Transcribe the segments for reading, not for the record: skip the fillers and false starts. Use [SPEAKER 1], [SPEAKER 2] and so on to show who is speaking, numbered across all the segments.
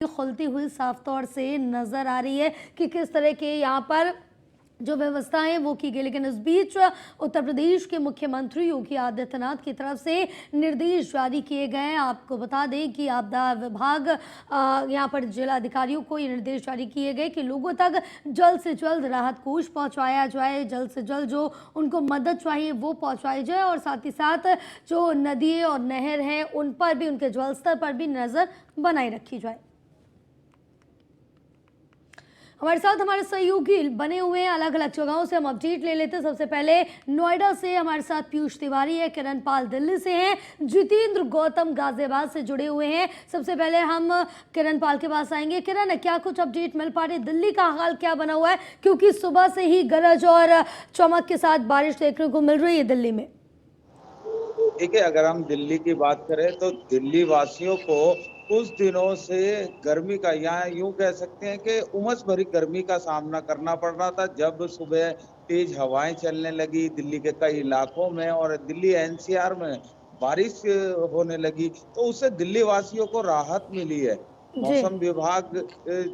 [SPEAKER 1] खुलती हुई साफ तौर से नजर आ रही है कि किस तरह के यहाँ पर जो व्यवस्थाएं वो की गई। लेकिन इस बीच उत्तर प्रदेश के मुख्यमंत्री योगी आदित्यनाथ की तरफ से निर्देश जारी किए गए। आपको बता दें कि आपदा विभाग यहाँ पर जिला अधिकारियों को ये निर्देश जारी किए गए कि लोगों तक जल्द से जल्द राहत कोष पहुँचाया जाए, जल्द से जल्द जो उनको मदद चाहिए वो पहुँचाई जाए और साथ ही साथ जो नदी और नहर हैं उन पर भी, उनके जल स्तर पर भी नज़र बनाए रखी जाए। हमारे साथ हमारे सहयोगी बने हुए हैं अलग अलग जगहों से, हम अपडेट ले लेते हैं। सबसे पहले नोएडा से हमारे साथ पीयूष तिवारी है, किरण पाल दिल्ली से हैं, जितेंद्र गौतम गाजियाबाद से जुड़े हुए हैं। सबसे पहले हम किरण पाल के पास आएंगे। किरण, क्या कुछ अपडेट मिल पा रही है? दिल्ली का हाल क्या बना हुआ है, क्योंकि सुबह से ही गरज और चमक के साथ बारिश देखने को मिल रही है दिल्ली में।
[SPEAKER 2] देखिए, अगर हम दिल्ली की बात करें तो दिल्ली वासियों को कुछ दिनों से गर्मी का, यहाँ यूं कह सकते हैं कि उमस भरी गर्मी का सामना करना पड़ रहा था। जब सुबह तेज हवाएं चलने लगी दिल्ली के कई इलाकों में और दिल्ली एनसीआर में बारिश होने लगी तो उससे दिल्ली वासियों को राहत मिली है।
[SPEAKER 1] जी।
[SPEAKER 2] मौसम विभाग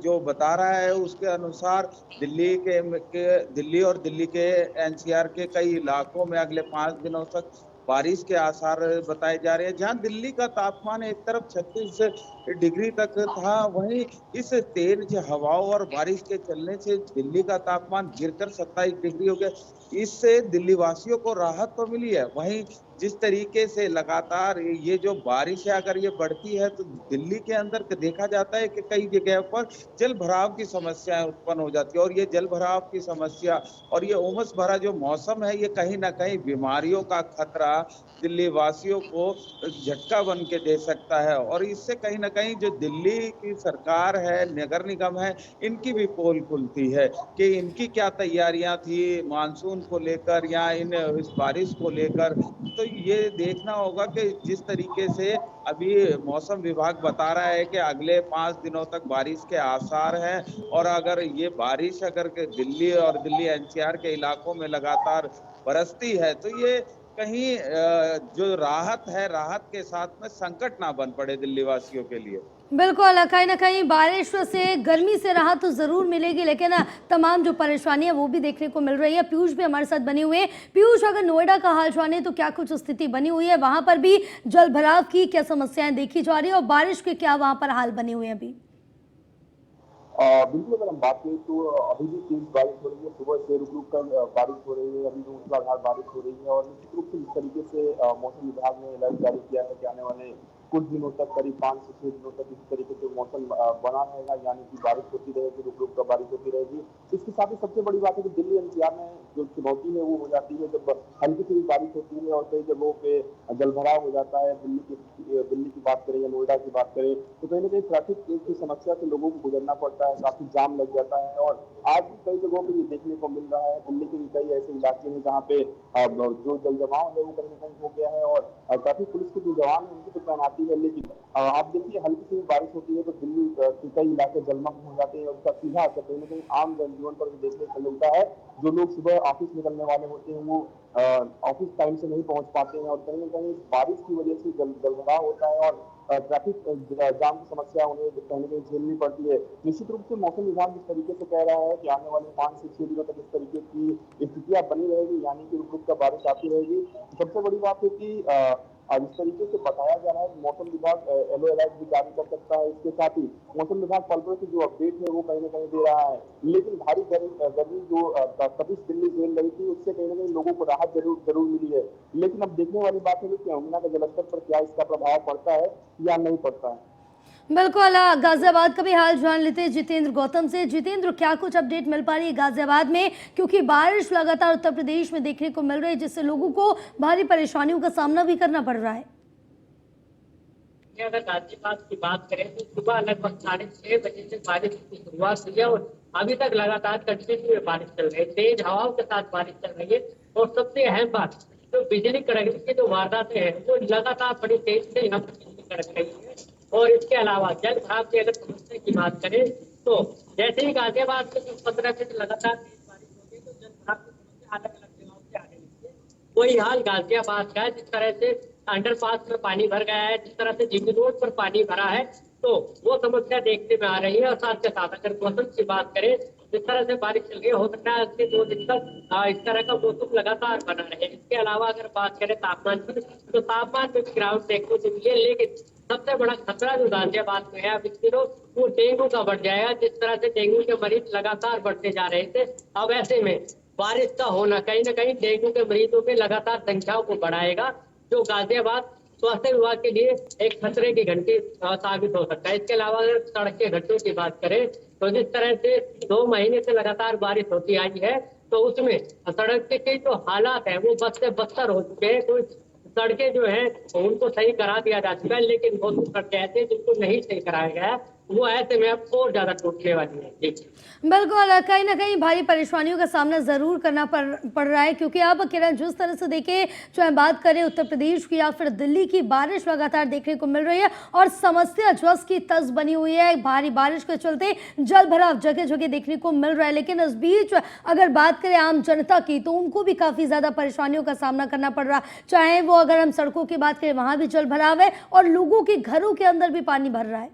[SPEAKER 2] जो बता रहा है उसके अनुसार दिल्ली और दिल्ली के एनसीआर के कई इलाकों में अगले 5 दिनों तक बारिश के आसार बताए जा रहे हैं। जहां दिल्ली का तापमान एक तरफ 36 डिग्री तक था, वहीं इस तेज हवाओं और बारिश के चलने से दिल्ली का तापमान गिरकर 27 डिग्री हो गया। इससे दिल्ली वासियों को राहत तो मिली है। वहीं जिस तरीके से लगातार ये जो बारिश है अगर ये बढ़ती है तो दिल्ली के अंदर देखा जाता है कि कई जगह पर जल भराव की समस्याएं उत्पन्न हो जाती है और ये जल भराव की समस्या और ये उमस भरा जो मौसम है ये कहीं ना कहीं बीमारियों का खतरा दिल्ली वासियों को झटका बन के दे सकता है। और इससे कहीं ना कहीं जो दिल्ली की सरकार है, नगर निगम है, इनकी भी पोल खुलती है कि इनकी क्या तैयारियां थी मानसून को लेकर या इस बारिश को लेकर। तो ये देखना होगा कि जिस तरीके से अभी मौसम विभाग बता रहा है कि अगले 5 दिनों तक बारिश के आसार हैं और अगर ये बारिश अगर दिल्ली और दिल्ली एनसीआर के इलाकों में लगातार बरसती है तो ये कहीं जो राहत है, राहत के साथ में संकट ना बन पड़े दिल्ली वासियों के लिए।
[SPEAKER 1] बिल्कुल, कहीं ना कहीं बारिश से, गर्मी से राहत तो ज़रूर मिलेगी, लेकिन तमाम जो परेशानियां वो भी देखने को मिल रही है। पीयूष भी हमारे साथ बने हुए हैं। पीयूष, अगर नोएडा का हाल जाने तो क्या कुछ स्थिति बनी हुई है? वहां पर भी जल भराव की क्या समस्याएं देखी जा रही है और बारिश के क्या वहां पर हाल बने हुए हैं अभी?
[SPEAKER 3] बिल्कुल, अगर हम बात करें तो अभी भी तेज बारिश हो रही है। सुबह से रुक-रुक कर बारिश हो रही है, अभी भी मूसलाधार बारिश हो रही है और निश्चित रूप से जिस तरीके से मौसम विभाग ने अलर्ट जारी किया है कि आने वाले कुछ दिनों तक, करीब 5 से 6 दिनों तक इस तरीके से मौसम बना रहेगा, यानी कि बारिश होती रहेगी, रुक-रुक कर बारिश होती रहेगी। इसके साथ ही सबसे बड़ी बात है कि दिल्ली एनसीआर में जो चुनौती है वो हो जाती है जब हल्की सी भी बारिश होती है और कई जगहों पे जलभराव हो जाता है। दिल्ली की बात करें या नोएडा की बात करें तो कहीं ना कहीं ट्रैफिक की समस्या से लोगों को गुजरना पड़ता है, काफी जाम लग जाता है और आज भी कई जगहों पे ये देखने को मिल रहा है। दिल्ली के भी कई ऐसे इलाके हैं जहाँ पे जो जल जमाव है वो कहीं ना कहीं हो गया है और ट्रैफिक पुलिस के जो जवान है उनकी तो तैनाती है। लेकिन आप देखिए, हल्की सी बारिश होती है तो दिल्ली के कई इलाके जलमग्न हो जाते हैं और उसका सीधा असर कहीं ना कहीं आम जनजीवन पर भी देखने को मिलता है। जो लोग सुबह ऑफिस निकलने वाले होते हैं वो ऑफिस टाइम से नहीं पहुंच पाते हैं और कहीं ना कहीं बारिश की वजह से जलभराव होता है और ट्रैफिक जाम की समस्या उन्हें कहीं ना कहीं झेलनी पड़ती है। निश्चित रूप से मौसम विभाग जिस तरीके से कह रहा है कि आने वाले 5 से 6 दिनों तक इस तरीके की स्थितियां बनी रहेगी, यानी कि रुक-रुक कर बारिश आती रहेगी। सबसे बड़ी बात है कि जिस तरीके से बताया जा रहा है मौसम विभाग येलो अलर्ट भी जारी कर सकता है। इसके साथ ही मौसम विभाग पल-पल की जो अपडेट है वो कहीं ना कहीं दे रहा है। लेकिन भारी गर्मी जो तपिश दिल्ली झेल रही थी उससे कहीं ना कहीं लोगों को राहत जरूर मिली है। लेकिन अब देखने वाली बात है कि यमुना के जलस्तर पर क्या इसका प्रभाव पड़ता है या नहीं पड़ता है।
[SPEAKER 1] बिल्कुल, गाजियाबाद का भी हाल जान लेते हैं जितेंद्र गौतम से। जितेंद्र, क्या कुछ अपडेट मिल पा रही है गाजियाबाद में, क्योंकि बारिश लगातार उत्तर प्रदेश में देखने को मिल रही है जिससे लोगों को भारी परेशानियों का सामना भी करना पड़ रहा है?
[SPEAKER 4] अगर गाजियाबाद की बात करें तो सुबह लगभग 6:30 बजे से बारिश की शुरुआत हुई है और अभी तक लगातार कंटिन्यू बारिश चल रही है, तेज हवाओं के साथ बारिश चल रही है। और सबसे अहम बात, जो बिजली कड़कने की जो वारदातें हैं वो लगातार बड़ी तेज से यहाँ पर बिजली कड़क रही है। और इसके अलावा जल भराव की अगर समस्या की बात करें तो जैसे ही गाजियाबाद में 15 दिन लगातार तेज बारिश होगी तो जल भराव की समस्या अलग अलग जगहों से आने लगी है। वही हाल गाजियाबाद का है। जिस तरह से अंडरपास में पानी भर गया है, जिस तरह से जीबी रोड पर पानी भरा है, तो वो समस्या देखने में आ रही है। और साथ के साथ अगर मौसम की बात करें, जिस तरह से बारिश चल रही है, हो सकता है अगले 2 दिन तक इस तरह का मौसम लगातार बना रहे। इसके अलावा अगर बात करें तापमान की, तो तापमान में भी गिरावट देखने को मिली है। लेकिन सबसे बड़ा खतरा जो गाजियाबाद में है अब इस दिनों, वो डेंगू का बढ़ जाएगा। जिस तरह से डेंगू के मरीज लगातार बढ़ते जा रहे थे, अब ऐसे में बारिश का होना कहीं ना कहीं डेंगू के मरीजों में लगातार संख्याओं को बढ़ाएगा, जो गाजियाबाद स्वास्थ्य विभाग के लिए एक खतरे की घंटी साबित हो सकता है। इसके अलावा अगर सड़क के घटनाओं की बात करें, तो जिस तरह से 2 महीने से लगातार बारिश होती आई है, तो उसमें सड़क के जो हालात है वो बद से बदतर हो चुके हैं। कुछ सड़कें जो है उनको सही करा दिया जा चुका है, लेकिन बहुत कुछ सड़कें ऐसे हैं जिनको नहीं सही कराया गया है, वो ऐसे में अब और ज्यादा टूटने वाली है।
[SPEAKER 1] बिल्कुल, कहीं ना कहीं भारी परेशानियों का सामना जरूर करना पड़ रहा है, क्योंकि अब किरण जिस तरह से देखें, चाहे बात करें उत्तर प्रदेश की या फिर दिल्ली की, बारिश लगातार देखने को मिल रही है और समस्या जस की तस बनी हुई है। भारी बारिश के चलते जल भराव जगह जगह देखने को मिल रहा है। लेकिन इस बीच अगर बात करें आम जनता की, तो उनको भी काफी ज्यादा परेशानियों का सामना करना पड़ रहा, चाहे वो अगर हम सड़कों की बात करें, वहां भी जल भराव है और लोगों के घरों के अंदर भी पानी भर रहा है।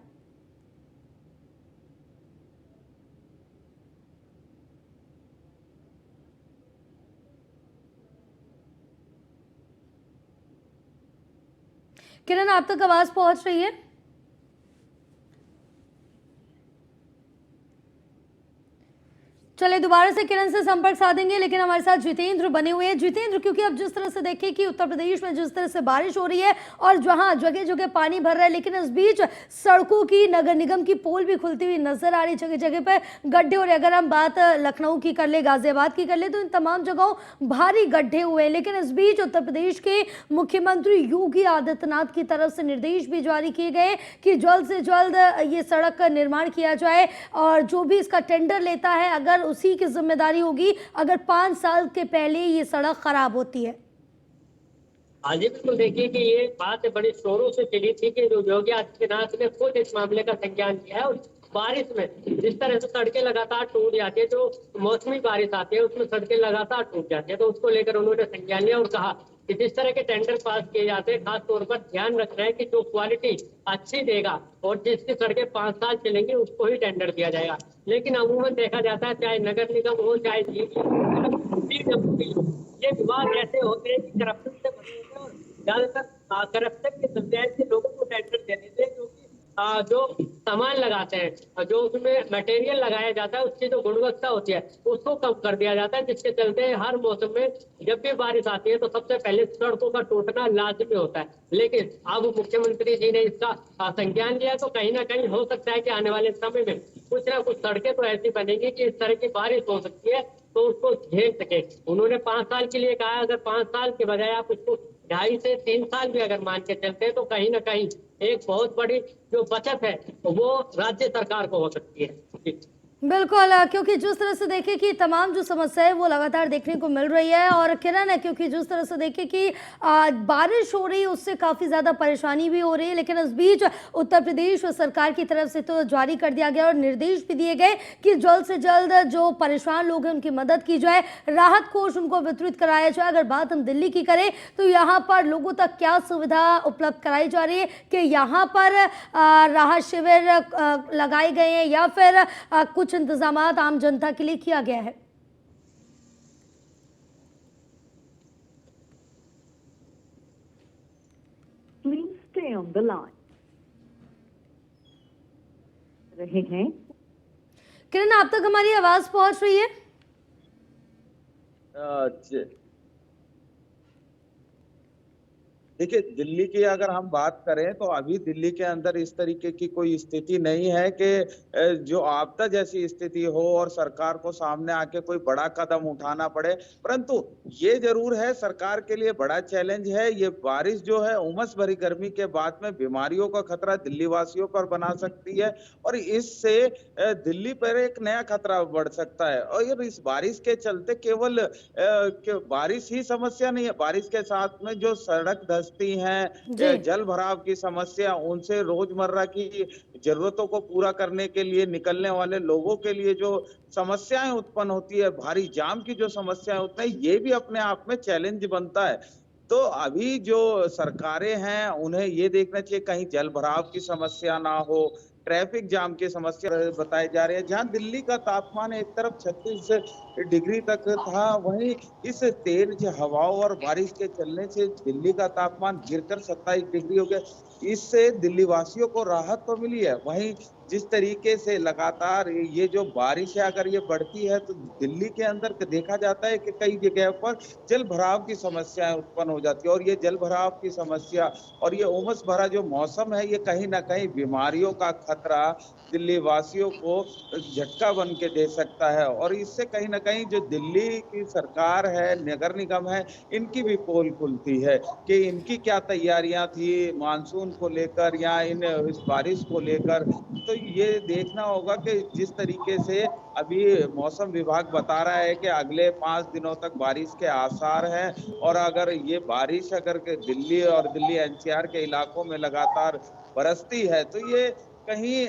[SPEAKER 1] किरण, आप तक आवाज पहुंच रही है? चले दोबारा से किरण से संपर्क साधेंगे, लेकिन हमारे साथ जितेंद्र बने हुए हैं। जितेंद्र, क्योंकि अब जिस तरह से देखें कि उत्तर प्रदेश में जिस तरह से बारिश हो रही है और जहां जगह जगह पानी भर रहा है, लेकिन इस बीच सड़कों की, नगर निगम की पोल भी खुलती हुई नजर आ रही, जगह जगह पर गड्ढे हो रहे। अगर हम बात लखनऊ की कर ले, गाजियाबाद की कर ले, तो इन तमाम जगहों भारी गड्ढे हुए। लेकिन इस बीच उत्तर प्रदेश के मुख्यमंत्री योगी आदित्यनाथ की तरफ से निर्देश भी जारी किए गए कि जल्द से जल्द ये सड़क का निर्माण किया जाए और जो भी इसका टेंडर लेता है, अगर उसी की जिम्मेदारी होगी अगर 5 साल के पहले ये सड़क खराब होती है।
[SPEAKER 4] हाँ जी, बिल्कुल। देखिए कि ये बात बड़ी शोरों से चली थी कि जो योगी आदित्यनाथ ने खुद इस मामले का संज्ञान किया है। और बारिश में जिस तरह से सड़कें लगातार टूट जाती है, जो मौसमी बारिश आती है उसमें सड़कें लगातार टूट जाती है, तो उसको लेकर उन्होंने संज्ञान लिया और कहा कि जिस तरह के टेंडर पास किए जाते हैं, खास तौर पर ध्यान रखना है कि जो क्वालिटी अच्छी देगा और जिसकी सड़कें 5 साल चलेंगी उसको ही टेंडर दिया जाएगा। लेकिन अमूमन देखा जाता है, चाहे नगर निगम हो, चाहे ये विभाग ऐसे होते हैं कि करप्शन से बने होते हैं और ज्यादातर करप्शन के चलते ऐसे लोगों को टेंडर दे देते हैं, क्योंकि जो सामान लगाते हैं, जो उसमें मटेरियल लगाया जाता है, उसकी जो गुणवत्ता होती है उसको कम कर दिया जाता है, जिसके चलते हर मौसम में जब भी बारिश आती है तो सबसे पहले सड़कों का टूटना लाजमी होता है। लेकिन अब मुख्यमंत्री जी ने इसका संज्ञान लिया, तो कहीं ना कहीं हो सकता है कि आने वाले समय में कुछ ना कुछ सड़कें तो ऐसी बनेगी कि इस तरह की बारिश हो सकती है तो उसको झेल सके। उन्होंने 5 साल के लिए कहा, अगर 5 साल के बजाय आप उसको 2.5 से 3 साल भी अगर मान के चलते हैं, तो कहीं ना कहीं एक बहुत बड़ी जो बचत है वो राज्य सरकार को हो सकती है।
[SPEAKER 1] बिल्कुल, क्योंकि जिस तरह से देखें कि तमाम जो समस्या है वो लगातार देखने को मिल रही है। और किरण है, क्योंकि जिस तरह से देखें कि बारिश हो रही है उससे काफ़ी ज़्यादा परेशानी भी हो रही है, लेकिन इस बीच उत्तर प्रदेश सरकार की तरफ से तो जारी कर दिया गया और निर्देश भी दिए गए कि जल्द से जल्द जो परेशान लोग हैं उनकी मदद की जाए, राहत कोष उनको वितरित कराया जाए। अगर बात हम दिल्ली की करें तो यहाँ पर लोगों तक क्या सुविधा उपलब्ध कराई जा रही है कि यहाँ पर राहत शिविर लगाए गए हैं या फिर कुछ इंतजामात आम जनता के लिए किया गया है?
[SPEAKER 5] Please stay on the line. रहे हैं।
[SPEAKER 1] किरण, आप तक हमारी आवाज पहुंच रही है?
[SPEAKER 2] देखिए, दिल्ली की अगर हम बात करें तो अभी दिल्ली के अंदर इस तरीके की कोई स्थिति नहीं है कि जो आपदा जैसी स्थिति हो और सरकार को सामने आके कोई बड़ा कदम उठाना पड़े। परंतु ये जरूर है, सरकार के लिए बड़ा चैलेंज है। ये बारिश जो है उमस भरी गर्मी के बाद में बीमारियों का खतरा दिल्ली वासियों पर बना सकती है और इससे दिल्ली पर एक नया खतरा बढ़ सकता है। और इस बारिश के चलते केवल बारिश ही समस्या नहीं है, बारिश के साथ में जो सड़क हैं, जल भराव की समस्या, उनसे रोजमर्रा की जरूरतों को पूरा करने के लिए निकलने वाले लोगों के लिए जो समस्याएं उत्पन्न होती है, भारी जाम की जो समस्याएं होती है, ये भी अपने आप में चैलेंज बनता है। तो अभी जो सरकारें हैं उन्हें ये देखना चाहिए कहीं जल भराव की समस्या ना हो, ट्रैफिक जाम की समस्या बताई जा रही है। जहां दिल्ली का तापमान एक तरफ 36 डिग्री तक था, वहीं इस तेज हवाओं और बारिश के चलने से दिल्ली का तापमान गिरकर 27 डिग्री हो गया। इससे दिल्ली वासियों को राहत तो मिली है, वहीं जिस तरीके से लगातार ये जो बारिश है अगर ये बढ़ती है तो दिल्ली के अंदर देखा जाता है कि कई जगह पर जल भराव की समस्याएं उत्पन्न हो जाती है, और ये जल भराव की समस्या और ये उमस भरा जो मौसम है ये कहीं ना कहीं बीमारियों का खतरा दिल्ली वासियों को झटका बन के दे सकता है। और इससे कहीं ना कहीं जो दिल्ली की सरकार है, नगर निगम है, इनकी भी पोल खुलती है कि इनकी क्या तैयारियां थी मानसून को लेकर या इस बारिश को लेकर। तो ये देखना होगा कि जिस तरीके से अभी मौसम विभाग बता रहा है कि अगले 5 दिनों तक बारिश के आसार हैं, और अगर ये बारिश अगर के दिल्ली और दिल्ली एनसीआर के इलाकों में लगातार बरसती है तो ये कहीं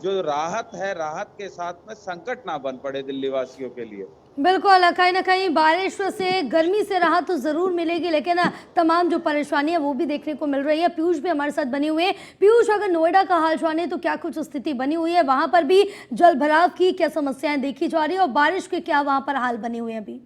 [SPEAKER 2] जो राहत है, राहत के साथ में संकट ना बन पड़े दिल्ली वासियों के लिए।
[SPEAKER 1] बिल्कुल, कहीं न कहीं बारिश से, गर्मी से राहत तो ज़रूर मिलेगी, लेकिन तमाम जो परेशानियाँ वो भी देखने को मिल रही है। पीयूष भी हमारे साथ बने हुए हैं। पीयूष, अगर नोएडा का हाल जाने तो क्या कुछ स्थिति बनी हुई है? वहाँ पर भी जल भराव की क्या समस्याएं देखी जा रही है और बारिश के क्या वहाँ पर हाल बने हुए हैं अभी?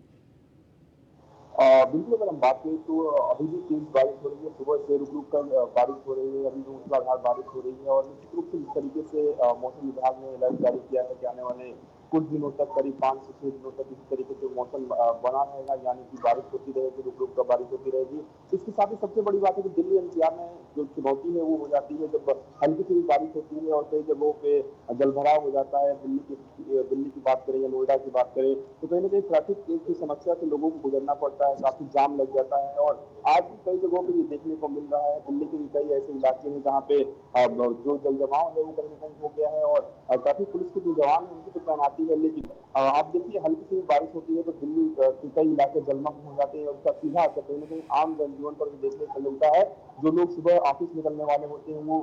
[SPEAKER 3] बिल्कुल, अगर हम बात करें तो अभी भी तेज बारिश हो रही है। सुबह से रुक-रुक कर बारिश हो रही है, अभी भी मूसलाधार बारिश हो रही है और निश्चित रूप से जिस तरीके से मौसम विभाग ने अलर्ट जारी किया है कि आने वाले कुछ दिनों तक, करीब 5 से 6 दिनों तक इसी तरीके से मौसम बना रहेगा, यानी कि बारिश होती रहेगी, रुक-रुक कर बारिश होती रहेगी। इसके साथ ही सबसे बड़ी बात है कि दिल्ली एनसीआर में जो चुनौती है वो हो जाती है जब हल्की सी भी बारिश होती है और कई जगहों पे जलभराव हो जाता है। दिल्ली की बात करें या नोएडा की बात करें तो कहीं ना कहीं ट्रैफिक की समस्या से लोगों को गुजरना पड़ता है, काफी जाम लग जाता है। और आज भी कई जगहों पे ये देखने को मिल रहा है। दिल्ली के भी कई ऐसे इलाके हैं जहाँ पे जो जल जमाव है वो कहीं ना कहीं हो गया है और ट्रैफिक पुलिस के जो जवान है उनकी तो तैनाती है, लेकिन आप देखिए हल्की सी बारिश होती है तो दिल्ली के कई इलाके जलमग्न हो जाते हैं और उसका सीधा असर कहीं ना कहीं आम जनजीवन पर भी देखने को मिलता है। जो लोग सुबह ऑफिस निकलने वाले होते हैं वो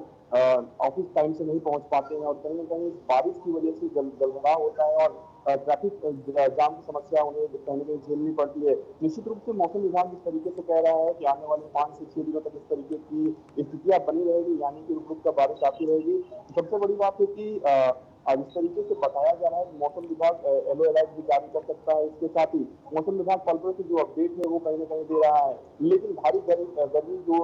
[SPEAKER 3] ऑफिस टाइम से नहीं पहुंच पाते हैं और कहीं ना कहीं बारिश की वजह से जलभराव होता है और ट्रैफिक जाम की समस्या उन्हें कहीं ना कहीं झेलनी पड़ती है। निश्चित रूप से मौसम विभाग इस तरीके से कह रहा है कि आने वाले 5 से 6 दिनों तक इस तरीके की स्थितियां बनी रहेगी, यानी कि रुक-रुक कर बारिश आती रहेगी। सबसे बड़ी बात है कि आज इस तरीके से बताया जा रहा है कि मौसम विभाग येलो अलर्ट भी जारी कर सकता है। इसके साथ ही मौसम विभाग पल-पल की जो अपडेट है वो कहीं ना कहीं दे रहा है, लेकिन भारी गर्मी जो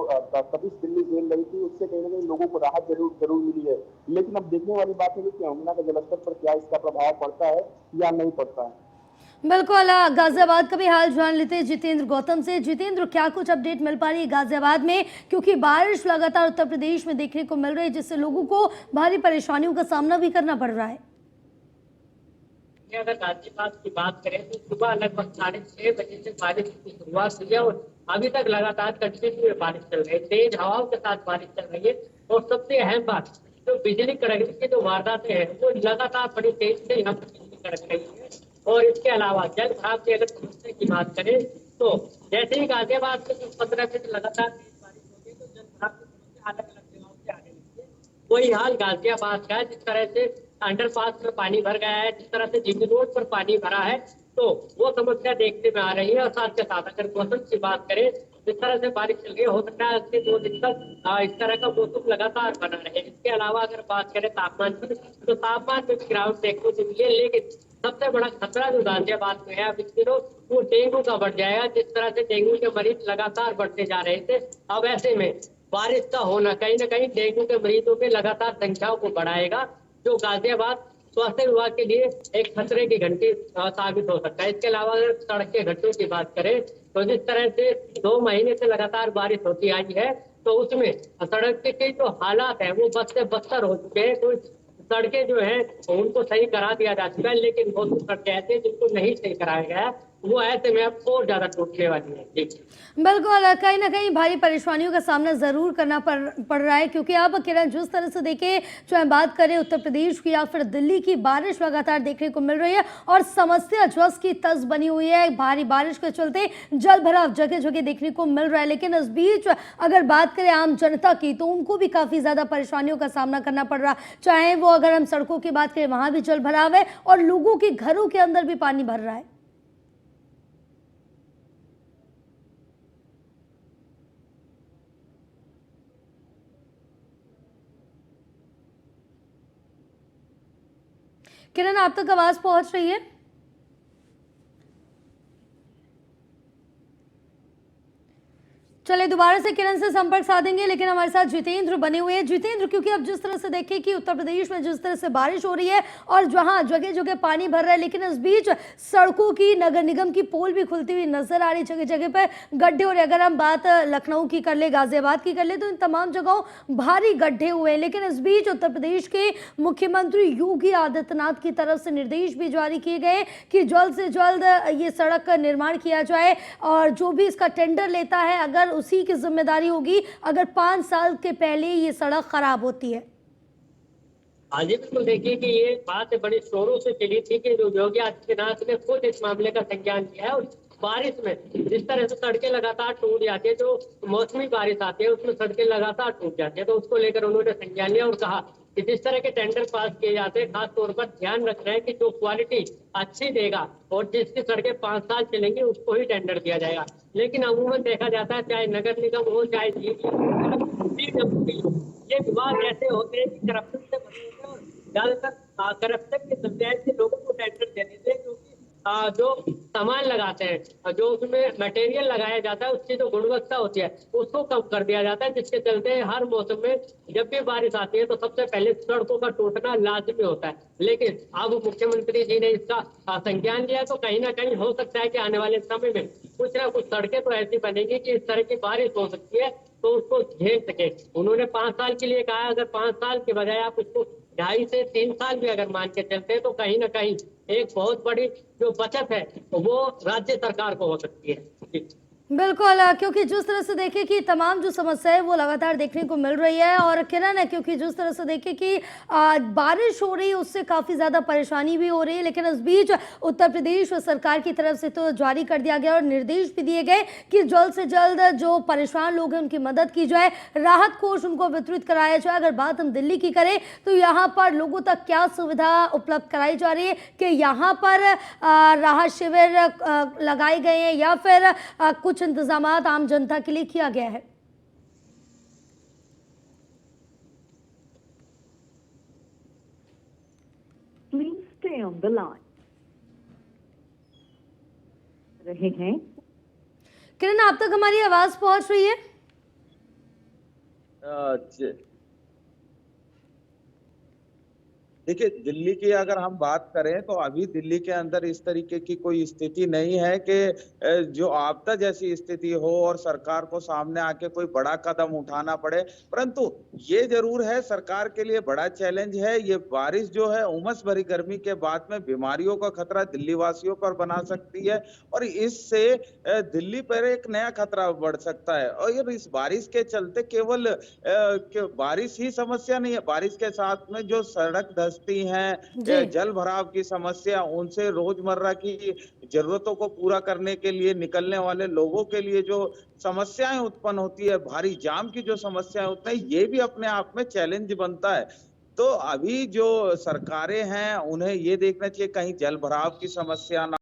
[SPEAKER 3] तपिश दिल्ली झेल रही थी उससे कहीं ना कहीं लोगों को राहत जरूर मिली है। लेकिन अब देखने वाली बात है कि यमुना के जलस्तर पर क्या इसका प्रभाव पड़ता है या नहीं पड़ता है।
[SPEAKER 1] बिल्कुल, गाजियाबाद का भी हाल जान लेते हैं जितेंद्र गौतम से। जितेंद्र, क्या कुछ अपडेट मिल पा रही है गाजियाबाद में, क्योंकि बारिश लगातार उत्तर प्रदेश में देखने को मिल रही है जिससे लोगों को भारी परेशानियों का सामना भी करना पड़ रहा है?
[SPEAKER 4] अगर गाजियाबाद की बात करें तो सुबह लगभग 6:30 बजे से बारिश की शुरुआत हुई है और अभी तक लगातार कंटिन्यू बारिश चल रही है, तेज हवाओं के साथ बारिश चल रही है। और सबसे अहम बात, जो बिजली कड़कने की जो वारदातें हैं वो लगातार बड़ी तेज से यहाँ पर बिजली कड़क रही है। और इसके अलावा जल भराव की अगर समस्या की बात करें तो जैसे ही गाजियाबाद में 15 दिन लगातार तेज बारिश होगी तो जल भराव की समस्या अलग अलग जगहों से आने लगी है। वही हाल गाजियाबाद का है, जिस तरह से अंडरपास में पानी भर गया है, जिस तरह से जीटी रोड पर पानी भरा है, तो वो समस्या देखने में आ रही है। और साथ के साथ अगर मौसम की बात करें, जिस तरह से बारिश चल रही है, हो सकता है अगले 2 दिन तक इस तरह का मौसम लगातार बना रहे। इसके अलावा अगर बात करें तापमान की, तो तापमान में भी गिरावट देखने को मिली है, लेकिन सबसे बड़ा खतरा जो गाजियाबाद में है अब इन दिनों वो डेंगू का बढ़ जाएगा। जिस तरह से डेंगू के मरीज लगातार बढ़ते जा रहे थे, अब ऐसे में बारिश का होना कहीं ना कहीं डेंगू के मरीजों के लगातार संख्याओं को बढ़ाएगा, जो गाजियाबाद स्वास्थ्य विभाग के लिए एक खतरे की घंटी साबित हो सकता है। इसके अलावा अगर सड़क के घटनाओं की बात करें तो जिस तरह से 2 महीने से लगातार बारिश होती आई है तो उसमें सड़क के जो हालात है वो बद से बदतर हो चुके हैं। तो सड़कें जो है उनको सही करा दिया जा चुका है, लेकिन बहुत सी सड़कें ऐसी जिनको नहीं सही कराया गया है, वो ऐसे में अब और ज्यादा टूटने वाली है।
[SPEAKER 1] बिल्कुल, कहीं ना कहीं भारी परेशानियों का सामना ज़रूर करना पड़ रहा है, क्योंकि अब किरण जिस तरह से देखें, चाहे बात करें उत्तर प्रदेश की या फिर दिल्ली की, बारिश लगातार देखने को मिल रही है और समस्या जस की तस बनी हुई है। भारी बारिश के चलते जल भराव जगह जगह देखने को मिल रहा है, लेकिन इस बीच अगर बात करें आम जनता की तो उनको भी काफ़ी ज़्यादा परेशानियों का सामना करना पड़ रहा है। चाहे वो अगर हम सड़कों की बात करें वहाँ भी जल भराव है और लोगों के घरों के अंदर भी पानी भर रहा है। किरण, आप तक आवाज पहुंच रही है? चलिए दोबारा से किरण से संपर्क साधेंगे, लेकिन हमारे साथ जितेंद्र बने हुए हैं। जितेंद्र, क्योंकि अब जिस तरह से देखें कि उत्तर प्रदेश में जिस तरह से बारिश हो रही है और जहां जगह जगह पानी भर रहा है, लेकिन इस बीच सड़कों की, नगर निगम की पोल भी खुलती हुई नजर आ रही, जगह जगह पर गड्ढे। और अगर हम बात लखनऊ की कर ले, गाजियाबाद की कर ले, तो इन तमाम जगहों भारी गड्ढे हुए हैं। लेकिन इस बीच उत्तर प्रदेश के मुख्यमंत्री योगी आदित्यनाथ की तरफ से निर्देश भी जारी किए गए कि जल्द से जल्द ये सड़क का निर्माण किया जाए, और जो भी इसका टेंडर लेता है अगर उसी की जिम्मेदारी होगी अगर 5 साल के पहले ये सड़क खराब होती है।
[SPEAKER 4] हाँ जी, बिल्कुल। देखिए कि ये बात बड़ी शोरों से चली थी कि जो योगी आदित्यनाथ ने खुद इस मामले का संज्ञान लिया है। और बारिश में जिस तरह से सड़कें लगातार टूट जाती है, जो मौसमी बारिश आती है उसमें सड़कें लगातार टूट जाती है, तो उसको लेकर उन्होंने संज्ञान लिया और कहा कि जिस तरह के टेंडर पास किए जाते हैं, खास तौर पर ध्यान रखना है कि जो क्वालिटी अच्छी देगा और जिसकी सड़कें 5 साल चलेंगी उसको ही टेंडर दिया जाएगा। लेकिन अमूमन देखा जाता है, चाहे नगर निगम हो, चाहे DPWP हो, ये विभाग ऐसे होते हैं कि करप्शन से भरे होते हैं और ज्यादातर करप्शन के चलते से लोगों को टेंडर दे देते हैं, क्योंकि जो सामान लगाते हैं, जो उसमें मटेरियल लगाया जाता है, उसकी जो गुणवत्ता होती है उसको कम कर दिया जाता है, जिसके चलते हर मौसम में जब भी बारिश आती है तो सबसे पहले सड़कों का टूटना लाजमी होता है। लेकिन अब मुख्यमंत्री जी ने इसका संज्ञान लिया, तो कहीं ना कहीं हो सकता है कि आने वाले समय में कुछ ना कुछ सड़कें तो ऐसी बनेगी कि इस तरह की बारिश हो सकती है तो उसको झेल सके। उन्होंने 5 साल के लिए कहा, अगर 5 साल के बजाय आप उसको 2.5 से 3 साल भी अगर मान के चलते हैं तो कहीं ना कहीं एक बहुत बड़ी जो बचत है वो राज्य सरकार को हो सकती है।
[SPEAKER 1] बिल्कुल, क्योंकि जिस तरह से देखें कि तमाम जो समस्याएं वो लगातार देखने को मिल रही है। और किरण है, क्योंकि जिस तरह से देखें कि बारिश हो रही है उससे काफ़ी ज़्यादा परेशानी भी हो रही है, लेकिन इस बीच उत्तर प्रदेश सरकार की तरफ से तो जारी कर दिया गया और निर्देश भी दिए गए कि जल्द से जल्द जो परेशान लोग हैं उनकी मदद की जाए, राहत कोष उनको वितरित कराया जाए। अगर बात हम दिल्ली की करें तो यहाँ पर लोगों तक क्या सुविधा उपलब्ध कराई जा रही है कि यहाँ पर राहत शिविर लगाए गए हैं या फिर कुछ इंतजामात आम जनता के लिए किया गया है?
[SPEAKER 5] Please stay on the line. रहे हैं।
[SPEAKER 1] किरण, आप तक हमारी आवाज पहुंच रही है?
[SPEAKER 2] देखिए, दिल्ली की अगर हम बात करें तो अभी दिल्ली के अंदर इस तरीके की कोई स्थिति नहीं है कि जो आपदा जैसी स्थिति हो और सरकार को सामने आके कोई बड़ा कदम उठाना पड़े। परंतु ये जरूर है, सरकार के लिए बड़ा चैलेंज है। ये बारिश जो है उमस भरी गर्मी के बाद में बीमारियों का खतरा दिल्ली वासियों पर बना सकती है और इससे दिल्ली पर एक नया खतरा बढ़ सकता है। और इस बारिश के चलते केवल बारिश ही समस्या नहीं है, बारिश के साथ में जो सड़क हैं, जल भराव की समस्या, उनसे रोजमर्रा की जरूरतों को पूरा करने के लिए निकलने वाले लोगों के लिए जो समस्याएं उत्पन्न होती है, भारी जाम की जो समस्याएं होती है, ये भी अपने आप में चैलेंज बनता है। तो अभी जो सरकारें हैं उन्हें ये देखना चाहिए कहीं जल भराव की समस्या ना